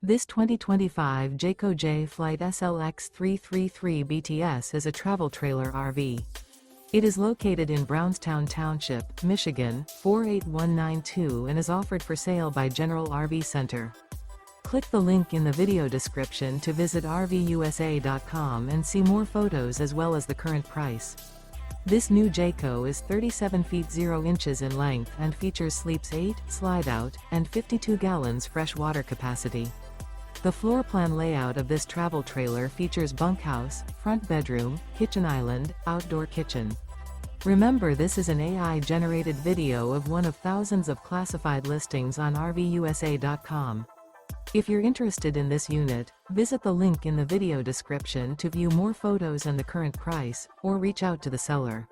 This 2025 Jayco Jay Flight SLX 333 BTS is a travel trailer RV. It is located in Brownstown Township, Michigan, 48192 and is offered for sale by General RV Center. Click the link in the video description to visit RVUSA.com and see more photos as well as the current price. This new Jayco is 37 feet 0 inches in length and features sleeps 8, slide-out, and 52 gallons fresh water capacity. The floor plan layout of this travel trailer features bunkhouse, front bedroom, kitchen island, outdoor kitchen. Remember, this is an AI-generated video of one of thousands of classified listings on RVUSA.com. If you're interested in this unit, visit the link in the video description to view more photos and the current price, or reach out to the seller.